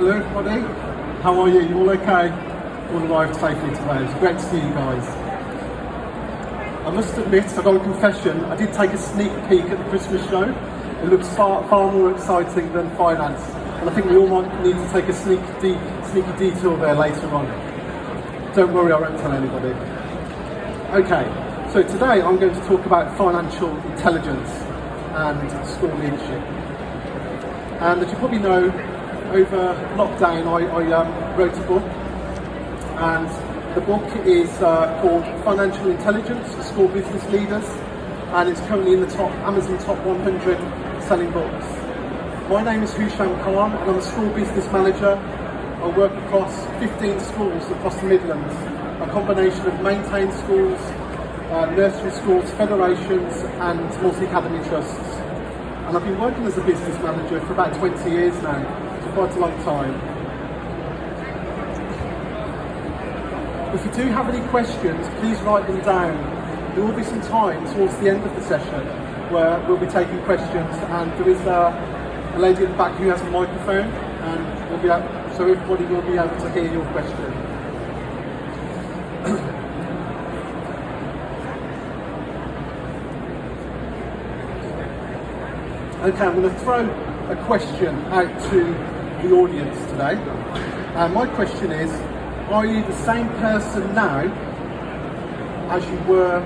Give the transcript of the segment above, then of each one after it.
Hello everybody, how are you? You all okay? All arrived safely today. It's great to see you guys. I must admit, I've got a confession, I did take a sneak peek at the Christmas show. It looks far more exciting than finance, and I think we all might need to take a sneaky detour there later on. Don't worry, I won't tell anybody. Okay, so today I'm going to talk about financial intelligence and school leadership. And as you probably know, over lockdown I wrote a book, and the book is called Financial Intelligence for School Business Leaders, and it's currently in the Amazon Top 100 selling books. My name is Husham Khan, and I'm a school business manager. I work across 15 schools across the Midlands, a combination of maintained schools, nursery schools, federations and multi-academy trusts. And I've been working as a business manager for about 20 years now, so quite a long time. If you do have any questions, please write them down. There will be some time towards the end of the session where we'll be taking questions, and there is a lady at the back who has a microphone, and we'll be so everybody will be able to hear your question. Okay, I'm going to throw a question out to the audience today. My question is, are you the same person now as you were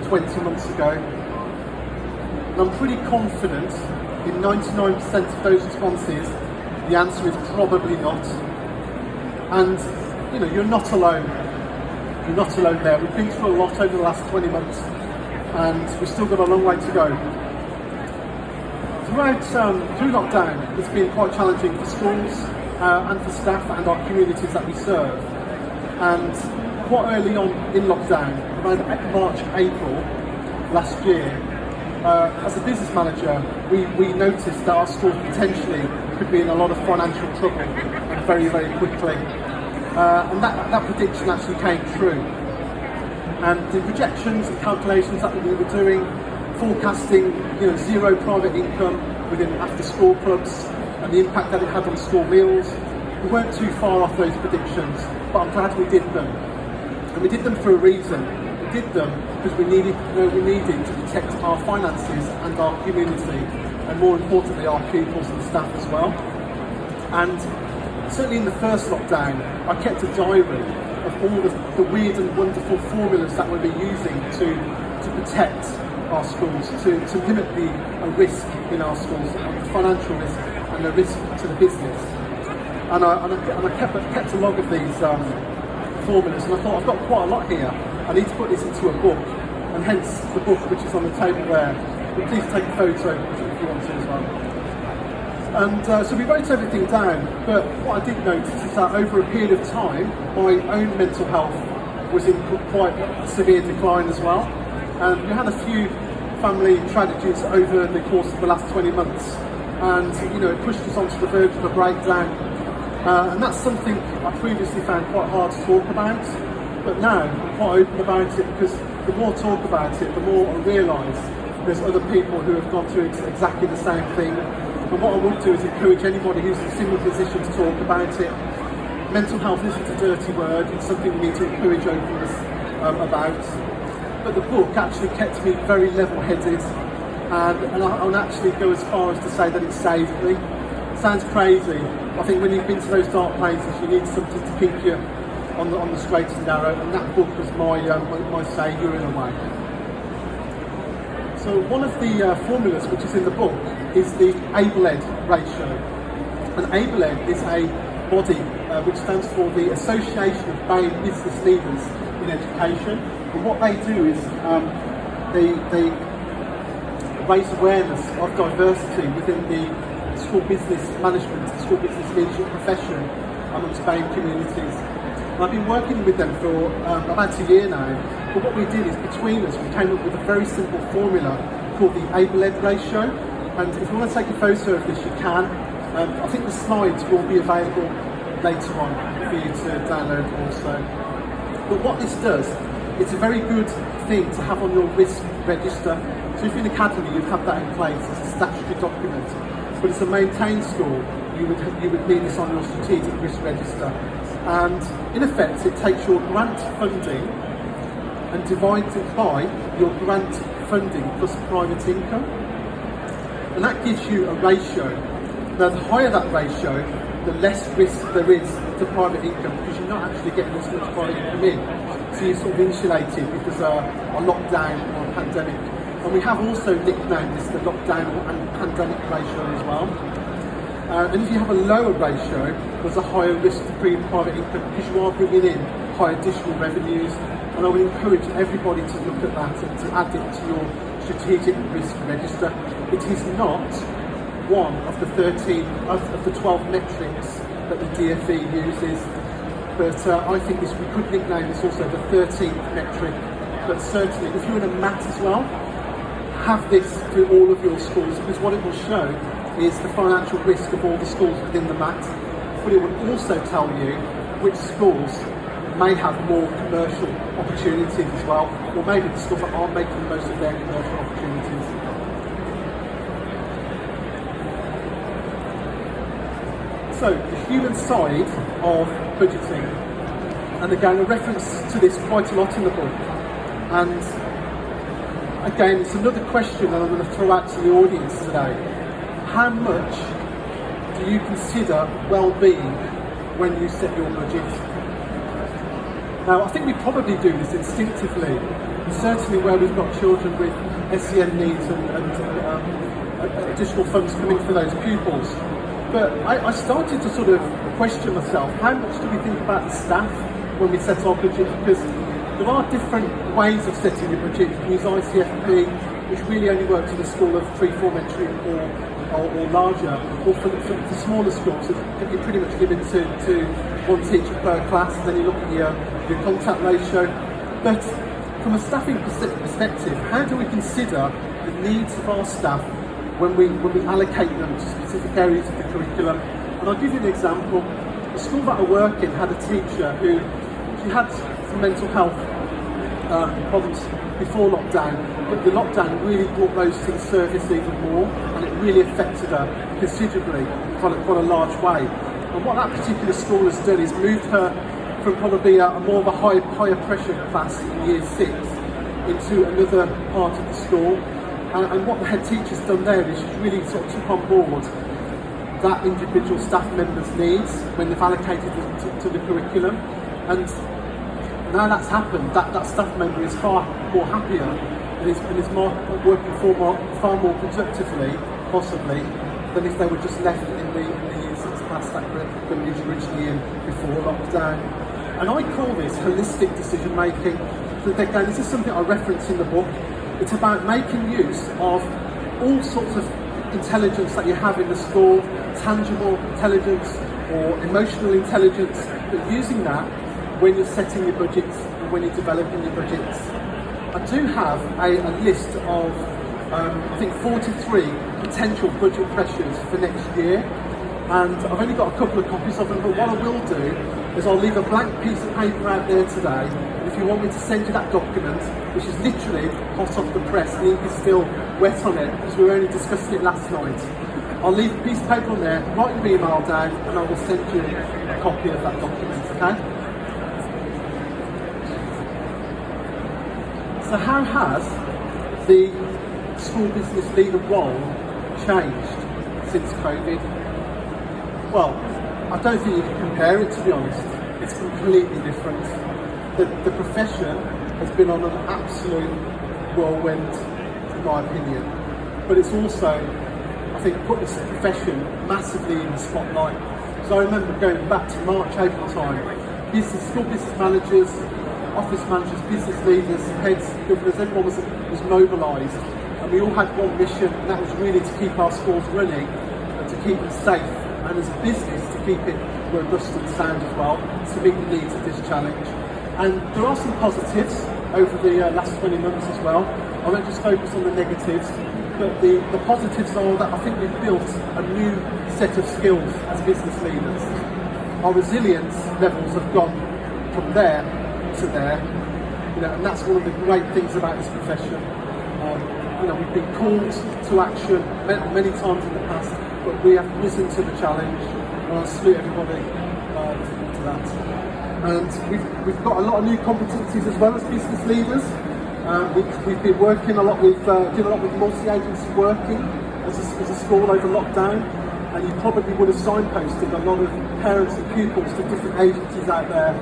20 months ago? And I'm pretty confident in 99% of those responses, the answer is probably not. And you know, you're not alone. You're not alone there. We've been through a lot over the last 20 months, and we've still got a long way to go. Through lockdown, it's been quite challenging for schools and for staff and our communities that we serve. And quite early on in lockdown, around March, April last year, as a business manager, we noticed that our schools potentially could be in a lot of financial trouble, and very, very quickly. And that prediction actually came true. And the projections and calculations that we were doing, forecasting, zero private income within after-school clubs and the impact that it had on school meals, we weren't too far off those predictions, but I'm glad we did them. And we did them for a reason. We did them because we needed to protect our finances and our community, and more importantly our pupils and staff as well. And certainly in the first lockdown, I kept a diary of all the weird and wonderful formulas that we'll be using to protect our schools, to limit the risk in our schools, the financial risk and the risk to the business. And I kept a log of these formulas, and I thought, I've got quite a lot here. I need to put this into a book, and hence the book which is on the table there. But please take a photo if you want to as well. And so we wrote everything down, but what I did notice is that over a period of time, my own mental health was in quite severe decline as well. And we had a few family tragedies over the course of the last 20 months, and it pushed us onto the verge of a breakdown. And that's something I previously found quite hard to talk about, but now I'm quite open about it, because the more I talk about it, the more I realise there's other people who have gone through exactly the same thing. And what I would do is encourage anybody who's in a similar position to talk about it. Mental health isn't a dirty word, it's something we need to encourage openness about. But the book actually kept me very level-headed, and I'll actually go as far as to say that it saved me. It sounds crazy. I think when you've been to those dark places, you need something to keep you on the straight and narrow, and that book was my saviour in a way. So one of the formulas which is in the book is the ABLED ratio. And ABLED is a body which stands for the Association of Bain Business Leaders in Education. And what they do is they raise awareness of diversity within the school business management, the school business leadership profession amongst BAME communities. And I've been working with them for about a year now, but what we did is between us we came up with a very simple formula called the ABLED ratio. And if you want to take a photo of this, you can. I think the slides will be available later on for you to download also. But what this does, it's a very good thing to have on your risk register. So if you're in Academy, you'd have that in place. It's a statutory document. But it's a maintained school. you would need this on your strategic risk register. And in effect, it takes your grant funding and divides it by your grant funding plus private income. And that gives you a ratio. Now, the higher that ratio, the less risk there is to private income, because you're not actually getting as much private income in. So you're sort of insulated because a lockdown or a pandemic. And we have also nicknamed this the lockdown and pandemic ratio as well. And if you have a lower ratio, there's a higher risk to private income because you are bringing in high additional revenues. And I would encourage everybody to look at that and to add it to your strategic risk register. It is not one of the 12 metrics that the DFE uses, but I think we could nickname this also the 13th metric. But certainly, if you're in a MAT as well, have this through all of your schools, because what it will show is the financial risk of all the schools within the MAT, but it will also tell you which schools may have more commercial opportunities as well, or maybe the schools that aren't making the most of their commercial opportunities. So, the human side of budgeting, and again a reference to this quite a lot in the book, and again it's another question that I'm going to throw out to the audience today. How much do you consider well-being when you set your budget? Now, I think we probably do this instinctively, and certainly where we've got children with SEN needs and additional funds coming for those pupils. But I started to sort of question myself, how much do we think about the staff when we set our budget? Because there are different ways of setting your budget. You can use ICFP, which really only works in a school of 3 form-entry or larger, or for smaller schools, you're pretty much given to one teacher per class, and then you look at your contact ratio. But from a staffing perspective, how do we consider the needs of our staff when we allocate them to specific areas of the curriculum? And I'll give you an example. The school that I work in had a teacher who she had some mental health problems before lockdown, but the lockdown really brought those to the surface even more, and it really affected her considerably, quite a large way. And what that particular school has done is moved her from probably a more of a higher pressure class in year 6 into another part of the school. And what the head teacher's done there is she's really sort of took on board that individual staff member's needs when they've allocated it to the curriculum. And now that's happened, that staff member is far more happier and is working far more productively, possibly, than if they were just left in the year 6 class that was originally in before lockdown. And I call this holistic decision making. So again, this is something I reference in the book. It's about making use of all sorts of intelligence that you have in the school, tangible intelligence or emotional intelligence, but using that when you're setting your budgets and when you're developing your budgets. I do have a list of, I think 43 potential budget pressures for next year, and I've only got a couple of copies of them, but what I will do is I'll leave a blank piece of paper out there today. If you want me to send you that document, which is literally hot off the press, the ink is still wet on it because we were only discussing it last night, I'll leave a piece of paper on there, write your email down, and I will send you a copy of that document, okay? So how has the school business leader role changed since COVID? Well, I don't think you can compare it, to be honest. It's completely different. The profession has been on an absolute whirlwind, in my opinion. But it's also, I think, put this profession massively in the spotlight. So I remember going back to March, April time, school business managers, office managers, business leaders, heads, governors, everyone was mobilised, and we all had one mission, and that was really to keep our schools running and to keep them safe, and as a business to keep it robust and sound as well, to meet the needs of this challenge. And there are some positives over the last 20 months as well. I won't just focus on the negatives, but the positives are that I think we've built a new set of skills as business leaders. Our resilience levels have gone from there to there, and that's one of the great things about this profession. We've been called to action many times in the past, but we have risen to the challenge. I want to salute everybody to that. And we've got a lot of new competencies as well as business leaders. We've been working a lot with, doing a lot with multi-agency working as a school over lockdown, and you probably would have signposted a lot of parents and pupils to different agencies out there.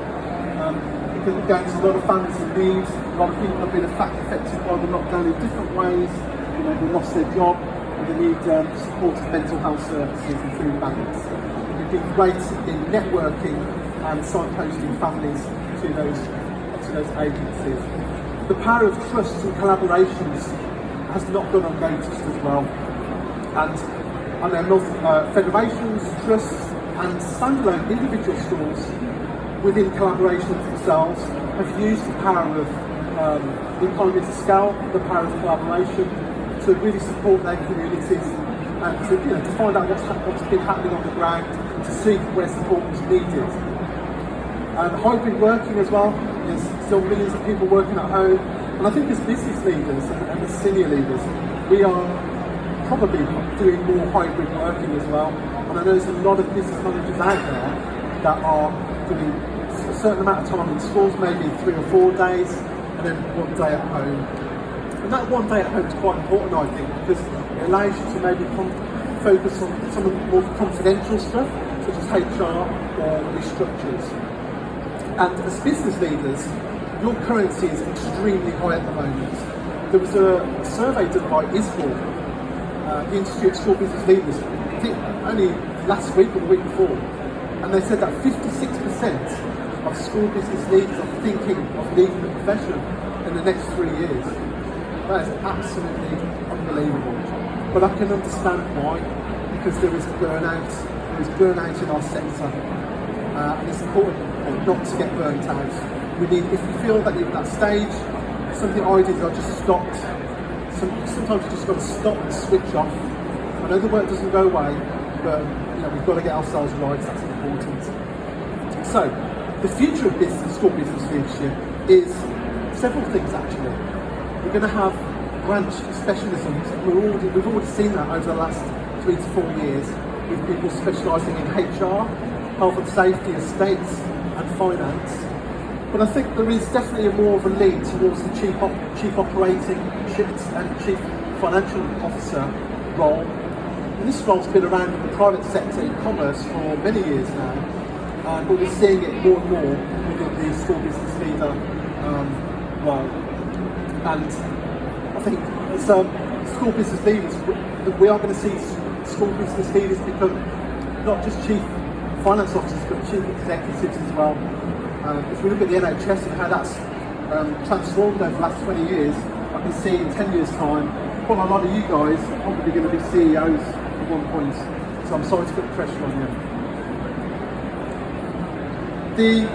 Because again, there's a lot of families in need, a lot of people have been affected by the lockdown in different ways. You know, they lost their job, and they need support of mental health services and food banks. We've been great in networking and signposting families to those agencies. The power of trust and collaborations has not gone unnoticed as well. And I know federations, trusts and standalone individual schools within collaborations themselves have used the power of the economies of scale, the power of collaboration to really support their communities and to find out what's been happening on the ground, to see where support was needed. And hybrid working as well, there's still millions of people working at home, and I think as business leaders and as senior leaders, we are probably doing more hybrid working as well. And I know there's a lot of business managers out there that are doing a certain amount of time in schools, maybe 3 or 4 days, and then 1 day at home. And that 1 day at home is quite important, I think, because it allows you to maybe focus on some of the more confidential stuff, such as HR or restructures. And as business leaders, your currency is extremely high at the moment. There was a survey done by ISBOR, the Institute of School Business Leaders, I think only last week or the week before, and they said that 56% of school business leaders are thinking of leaving the profession in the next 3 years. That is absolutely unbelievable. But I can understand why, because there is burnout. There is burnout in our sector, and it's important not to get burnt out. If you feel that you're at that stage, something I did is I just stopped. Sometimes you just got to stop and switch off. I know the work doesn't go away, but we've got to get ourselves right. That's important. So, the future of business, school business leadership, is several things actually. We're going to have branch specialisms. We've already seen that over the last 3 to 4 years, with people specialising in HR, health and safety, estates, and finance. But I think there is definitely more of a lean towards the chief operating and chief financial officer role. And this role's been around in the private sector in commerce for many years now, but we're seeing it more and more within the school business leader role. And I think as school business leaders, we are going to see school business leaders become not just chief finance officers, but chief executives as well. If we look at the NHS and how that's transformed over the last 20 years, I can see in 10 years' time, quite a lot of you guys are probably going to be CEOs at one point. So I'm sorry to put the pressure on you.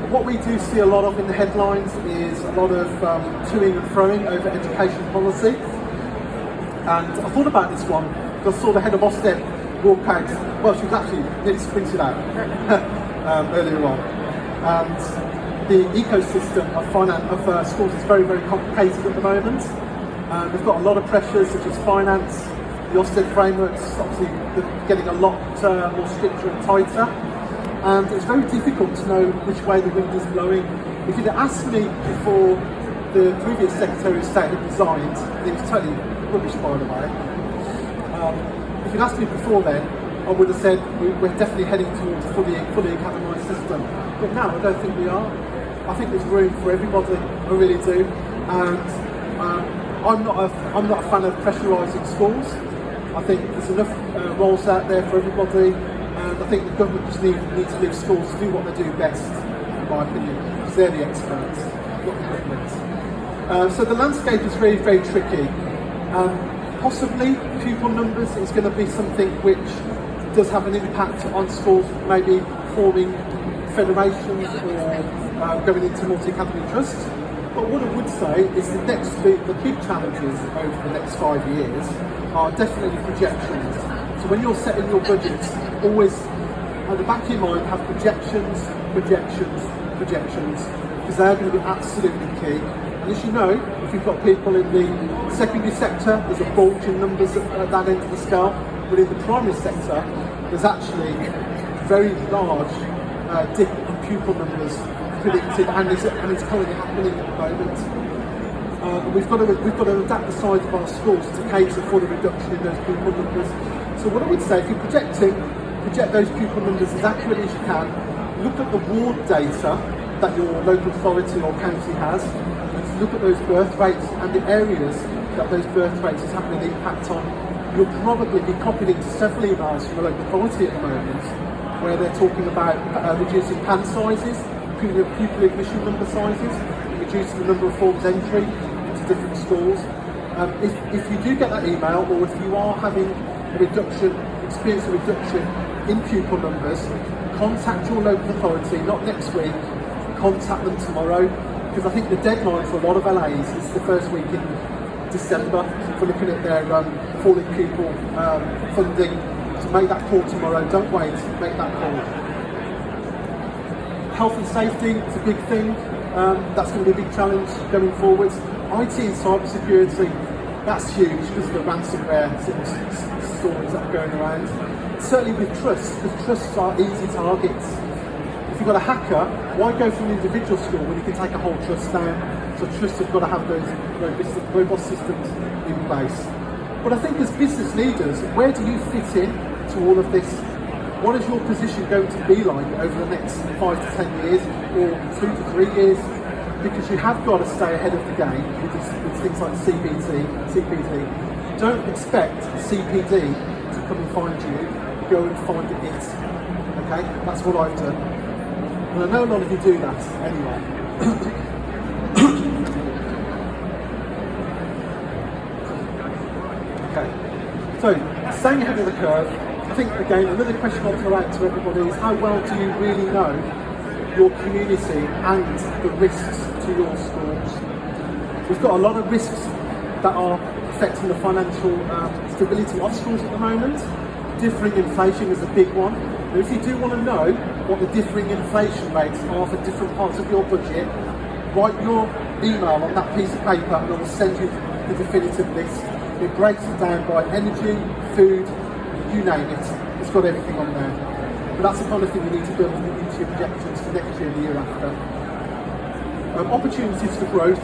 What we do see a lot of in the headlines is a lot of toing and froing over education policy. And I thought about this one because I saw the head of Ofsted walk out. Well, she was actually nearly sprinted out earlier on. And the ecosystem of schools is very, very complicated at the moment. We've got a lot of pressures such as finance, the Ofsted frameworks obviously getting a lot more stricter and tighter. And it's very difficult to know which way the wind is blowing. If you'd asked me before the previous Secretary of State had resigned, and it was totally rubbish by the way, if you'd asked me before then, I would have said we're definitely heading towards a fully academised system. But now I don't think we are. I think there's room for everybody, I really do. And I'm not a fan of pressurising schools. I think there's enough roles out there for everybody, and I think the government just need to leave schools to do what they do best, in my opinion, because they're the experts, not the government. So the landscape is very, very tricky. Possibly pupil numbers is going to be something which does have an impact on schools, maybe forming federations or going into multi-academy trusts. But what I would say is the big challenges over the next 5 years are definitely projections. So when you're setting your budgets, always at the back of your mind have projections, because they're going to be absolutely key. And as you know, if you've got people in the secondary sector, there's a bulge in numbers at that end of the scale. But in the primary sector, there's actually very large dip in pupil numbers predicted, and it's currently happening at the moment. We've got to adapt the size of our schools to cater for the reduction in those pupil numbers. So what I would say, if you project those pupil numbers as accurately as you can, look at the ward data that your local authority or county has, and look at those birth rates and the areas that those birth rates is having an impact on. You'll probably be copied into several emails from the local authority at the moment, where they're talking about reducing pan sizes, pupil admission number sizes, reducing the number of forms entry into different schools. If you do get that email, or if you are having experience a reduction in pupil numbers, contact your local authority, not next week, contact them tomorrow, because I think the deadline for a lot of LAs is the first week in December for looking at their falling pupil funding. So make that call tomorrow, don't wait, make that call. Health and safety is a big thing, that's going to be a big challenge going forwards. IT and cyber security, that's huge because of the ransomware stories that are going around. Certainly with trusts, because trusts are easy targets. If you've got a hacker, why go from an individual school when you can take a whole trust down? So trusts have got to have those robust systems in place. But I think as business leaders, where do you fit in to all of this? What is your position going to be like over the next 5 to 10 years, or 2 to 3 years? Because you have got to stay ahead of the game with things like CPD. Don't expect CPD to come and find you. Go and find it. Okay, that's what I've done, and I know a lot of you do that anyway. Okay, so staying ahead of the curve. I think again another question I'll throw out to everybody is, how well do you really know your community and the risks to your schools? We've got a lot of risks that are affecting the financial stability of schools at the moment. Differing inflation is a big one. But if you do want to know what the differing inflation rates are for different parts of your budget, write your email on that piece of paper and I will send you the definitive list. It breaks it down by energy, food, you name it. It's got everything on there. But that's the kind of thing you need to build into your projections for next year and the year after. Opportunities for growth.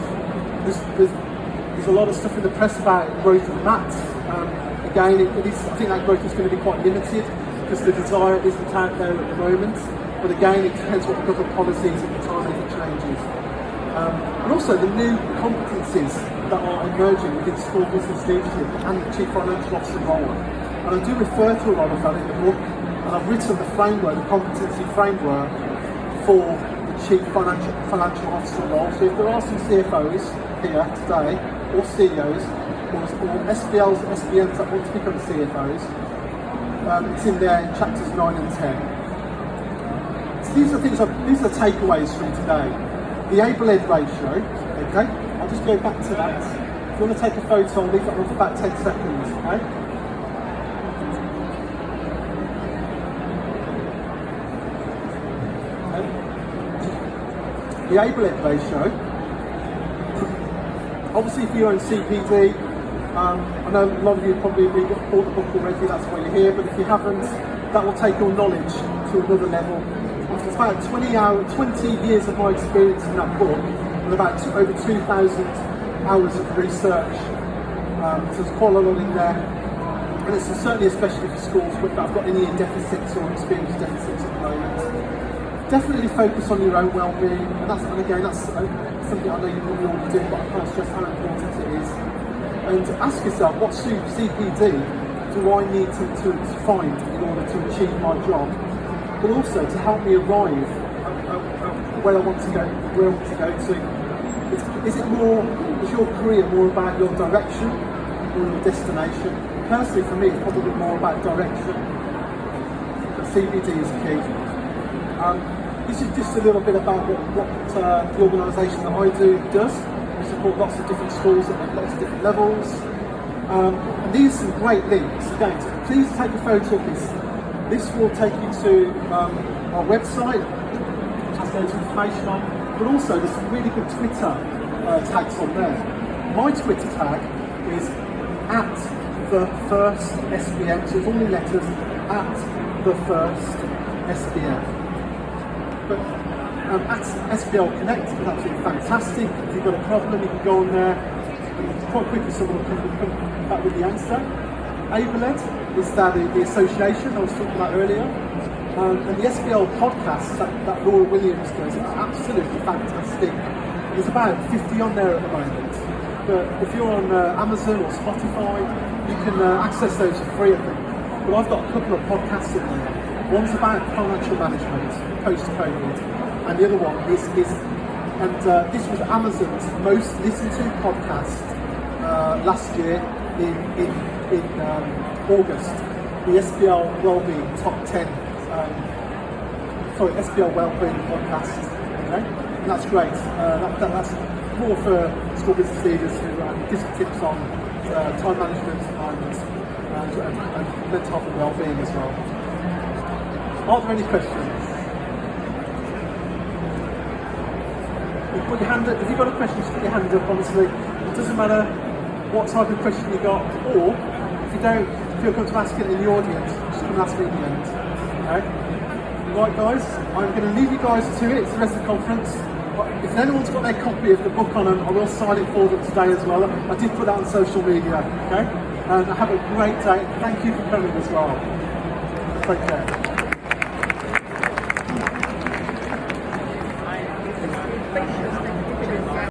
There's a lot of stuff in the press about growth of maths. Again, I think that growth is going to be quite limited because the desire isn't out there at the moment. But again, it depends what the government policies at the time if it changes. And also the new competencies that are emerging within school business leadership and the chief financial officer role. And I do refer to a lot of that in the book, and I've written the framework, the competency framework for the chief financial officer role. So if there are some CFOs here today, or CEOs, or SBLs, SBMs that want to become CFOs, it's in there in chapters 9 and 10. So these are takeaways from today. The able-ed ratio, okay? I'll just go back to that. If you want to take a photo, I'll leave that on for about 10 seconds, okay? The able-ed ratio. Obviously, if you own CPD, I know a lot of you probably bought the book already, that's why you're here, but if you haven't, that will take your knowledge to another level. It's about 20 years of my experience in that book, and about over 2,000 hours of research. So there's quite a lot in there. And it's certainly especially for schools that have got any deficits or experience deficits at the moment. Definitely focus on your own well-being, and again that's something I know you probably already do, but I can't stress how important it is. And ask yourself, what CPD do I need to find in order to achieve my job, but also to help me arrive at where I want to go to. Is your career more about your direction or your destination? Personally, for me, it's probably more about direction. But CPD is key. This is just a little bit about what the organisation that I do does. We support lots of different schools at lots of different levels. And these are some great links. Again, so please take a photo of this. This will take you to our website, which has loads of information on, but also there's some really good Twitter tags on there. My Twitter tag is the first SPM, so it's all in letters, at the first SPM. But at SPL Connect is absolutely fantastic. If you've got a problem, you can go on there, and quite quickly someone will come back with the answer. ABLED is the association I was talking about earlier. And the SPL podcast that Laura Williams does is absolutely fantastic. There's about 50 on there at the moment. But if you're on Amazon or Spotify, you can access those for free, I think. But I've got a couple of podcasts in there. One's about financial management, post-COVID, and the other one is this was Amazon's most listened to podcast last year in August. The SPL Wellbeing Top 10. SPL Wellbeing Podcast. Okay, and that's great. That's more for school business leaders who give some tips on time management and mental health and wellbeing as well. Are there any questions? Put your hand up. If you've got a question, just put your hand up. Honestly, it doesn't matter what type of question you got, or if you don't feel comfortable asking in the audience, just come and ask me in the end. Okay? Right, guys, I'm going to leave you guys to it. It's the rest of the conference. If anyone's got their copy of the book on them, I will sign it for them today as well. I did put that on social media. Okay? And have a great day. Thank you for coming as well. Take care.